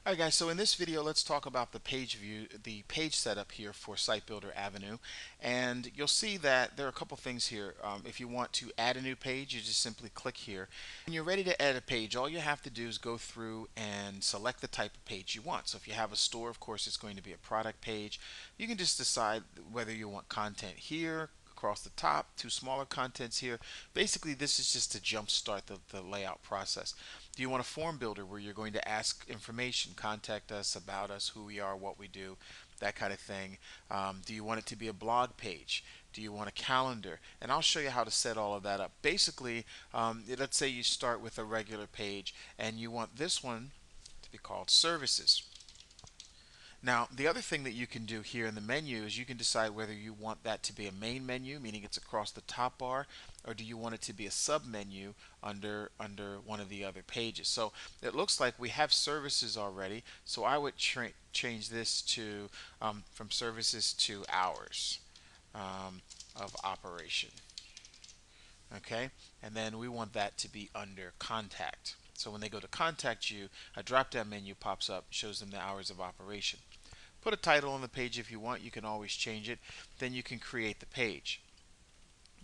Alright guys, so in this video let's talk about the page view, the page setup here for Site Builder Avenue. And you'll see that there are a couple things here. If you want to add a new page, you just simply click here. When you're ready to add a page, all you have to do is go through and select the type of page you want. So if you have a store, of course it's going to be a product page. You can just decide whether you want content here, across the top, two smaller contents here. Basically, this is just to jumpstart the layout process. Do you want a form builder where you're going to ask information, contact us, about us, who we are, what we do, that kind of thing? Do you want it to be a blog page? Do you want a calendar? And I'll show you how to set all of that up. Basically, let's say you start with a regular page and you want this one to be called services. Now, the other thing that you can do here in the menu is you can decide whether you want that to be a main menu, meaning it's across the top bar, or do you want it to be a sub menu under one of the other pages. So it looks like we have services already, so I would change this to from services to hours of operation. Okay, and then we want that to be under contact. So when they go to contact you, a drop down menu pops up, shows them the hours of operation. Put a title on the page if you want. You can always change it. Then you can create the page.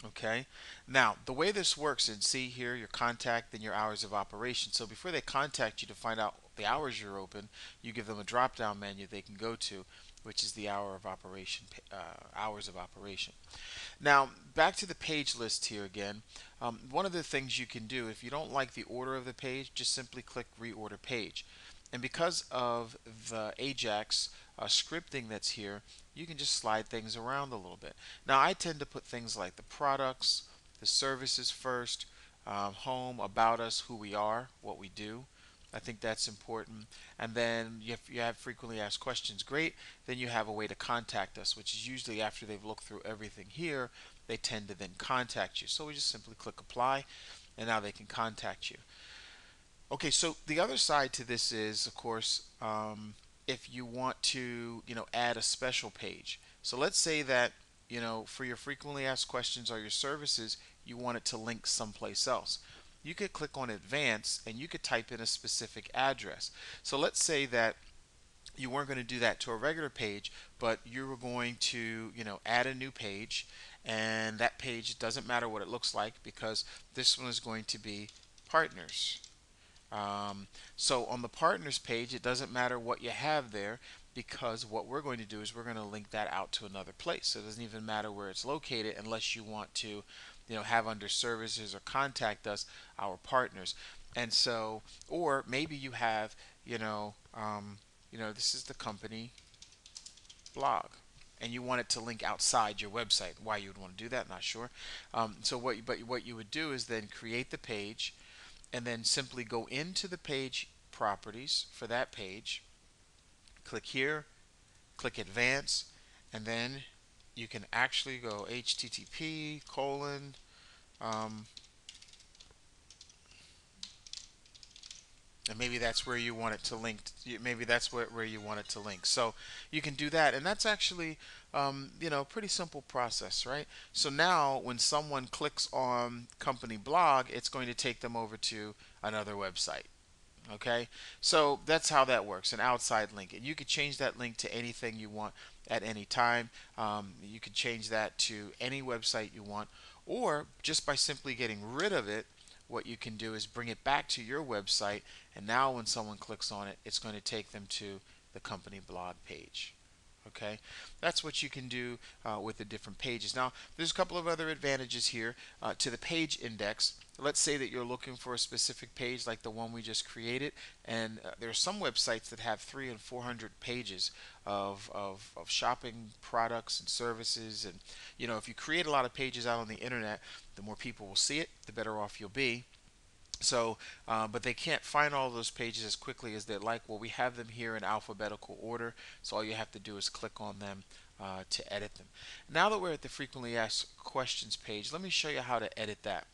Okay. Now, the way this works, and see here your contact and your hours of operation. So before they contact you to find out the hours you're open, you give them a drop down menu they can go to, which is the hour of operation, hours of operation. Now, back to the page list here again. One of the things you can do, if you don't like the order of the page, just simply click reorder page. And because of the Ajax scripting that's here, you can just slide things around a little bit. Now, I tend to put things like the products, the services first, home, about us, who we are, what we do. I think that's important. And then if you have frequently asked questions, great. Then you have a way to contact us, which is usually after they've looked through everything here, they tend to then contact you. So we just simply click apply, and now they can contact you. Okay, so the other side to this is, of course, if you want to, add a special page. So let's say that, for your frequently asked questions or your services, you want it to link someplace else. You could click on advance and you could type in a specific address. So let's say that you weren't going to do that to a regular page, but you were going to, add a new page, and that page doesn't matter what it looks like because this one is going to be partners. So on the partners page, it doesn't matter what you have there because what we're going to do is we're going to link that out to another place. So it doesn't even matter where it's located unless you want to, have under services or contact us, our partners. And so, or maybe you have, this is the company blog, and you want it to link outside your website. Why you would want to do that, not sure. What you would do is then create the page, and then simply go into the page properties for that page. Click here, click advance, and then you can actually go HTTP colon and maybe that's where you want it to link. Maybe that's where you want it to link. So you can do that, and that's actually, pretty simple process, right? So now when someone clicks on company blog, it's going to take them over to another website. Okay, so that's how that works, an outside link. And you could change that link to anything you want at any time. You could change that to any website you want, or just by simply getting rid of it, what you can do is bring it back to your website, and now when someone clicks on it, it's going to take them to the company blog page. Okay, that's what you can do with the different pages. Now, there's a couple of other advantages here to the page index. Let's say that you're looking for a specific page like the one we just created, and there are some websites that have 300 and 400 pages of shopping products and services. And if you create a lot of pages out on the internet, the more people will see it, the better off you'll be. So, but they can't find all those pages as quickly as they'd like. Well, we have them here in alphabetical order, so all you have to do is click on them to edit them. Now that we're at the frequently asked questions page, let me show you how to edit that.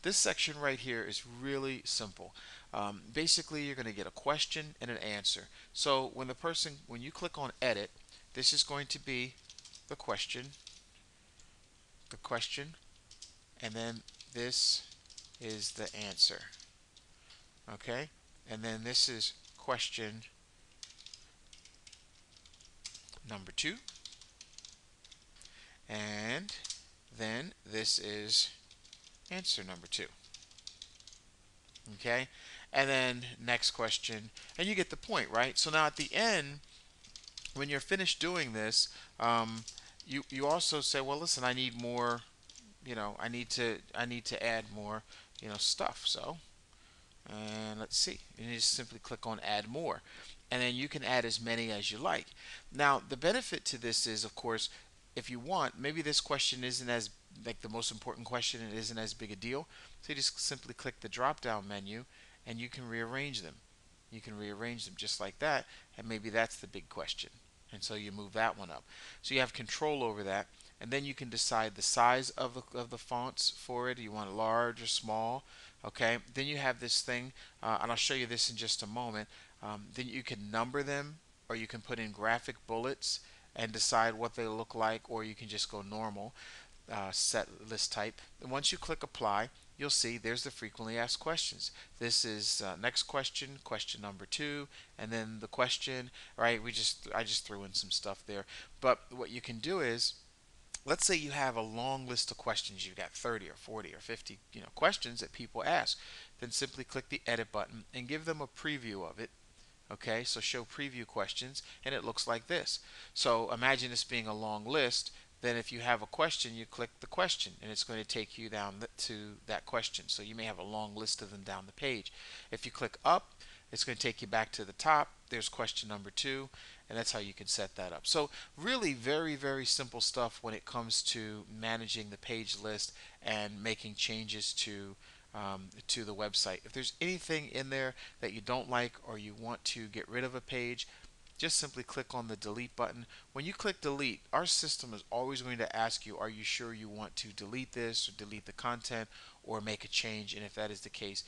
This section right here is really simple. Basically, you're going to get a question and an answer. So when you click on edit, this is going to be the question, and then this is the answer. Okay, and then this is question number 2, and then this is answer number 2. Okay, and then next question, and you get the point, right? So now at the end, when you're finished doing this, you also say, well, listen, I need more. I need to add more, stuff. So, and let's see, you just simply click on add more, and then you can add as many as you like. Now, the benefit to this is, of course, if you want, maybe this question isn't as like the most important question, it isn't as big a deal. So you just simply click the drop down menu and you can rearrange them. You can rearrange them just like that, and maybe that's the big question. And so you move that one up. So you have control over that, and then you can decide the size of the fonts for it. You want it large or small. Okay. Then you have this thing, and I'll show you this in just a moment. Then you can number them, or you can put in graphic bullets and decide what they look like, or you can just go normal set list type. And once you click apply, you'll see there's the frequently asked questions. This is next question, question number 2, and then the question. Right? I just threw in some stuff there. But what you can do is, let's say you have a long list of questions. You've got 30 or 40 or 50, questions that people ask. Then simply click the edit button and give them a preview of it. Okay, so show preview questions, and it looks like this. So imagine this being a long list. Then if you have a question, you click the question, and it's going to take you down to that question. So you may have a long list of them down the page. If you click up, it's going to take you back to the top. There's question number 2, and that's how you can set that up. So really very, very simple stuff when it comes to managing the page list and making changes to the website. If there's anything in there that you don't like, or you want to get rid of a page, just simply click on the delete button. When you click delete, our system is always going to ask you, are you sure you want to delete this, or delete the content, or make a change? And if that is the case,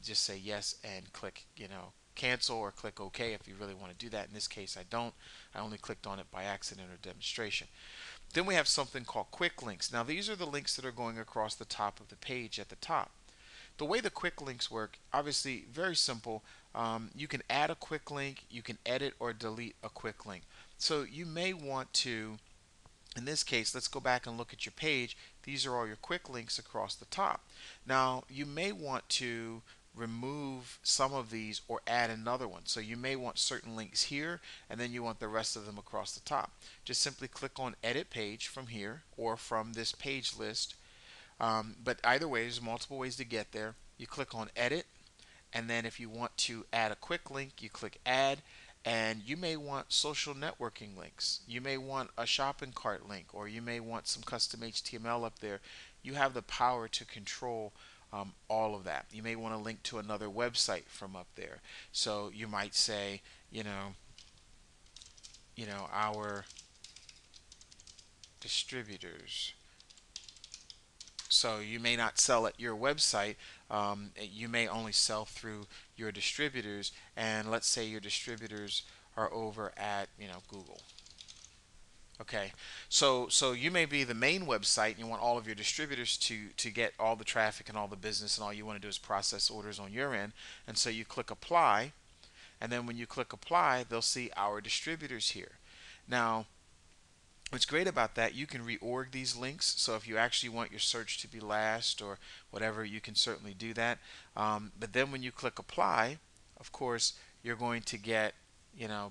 just say yes and click cancel, or click OK if you really want to do that. In this case, I don't. I only clicked on it by accident or demonstration. Then we have something called quick links. Now these are the links that are going across the top of the page at the top. The way the quick links work, obviously very simple. You can add a quick link, you can edit or delete a quick link. So you may want to, in this case, let's go back and look at your page. These are all your quick links across the top. Now you may want to remove some of these or add another one. So you may want certain links here, and then you want the rest of them across the top. Just simply click on edit page from here or from this page list. But either way, there's multiple ways to get there. You click on edit, and then if you want to add a quick link, you click add, and you may want social networking links. You may want a shopping cart link, or you may want some custom HTML up there. You have the power to control all of that. You may want to link to another website from up there. So you might say, our distributors. So you may not sell at your website. You may only sell through your distributors, and let's say your distributors are over at Google. Okay, so you may be the main website, and you want all of your distributors to get all the traffic and all the business, and all you want to do is process orders on your end. And so you click apply, and then when you click apply, they'll see our distributors here. Now, what's great about that, you can reorg these links. So if you actually want your search to be last or whatever, you can certainly do that. But then when you click apply, of course, you're going to get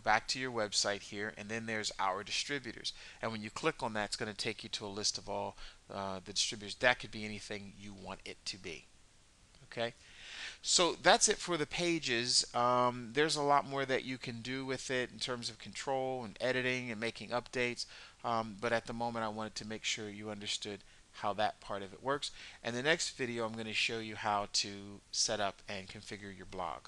back to your website here, and then there's our distributors. And when you click on that, it's going to take you to a list of all the distributors. That could be anything you want it to be. Okay. So that's it for the pages. There's a lot more that you can do with it in terms of control and editing and making updates. But at the moment, I wanted to make sure you understood how that part of it works. And the next video, I'm going to show you how to set up and configure your blog.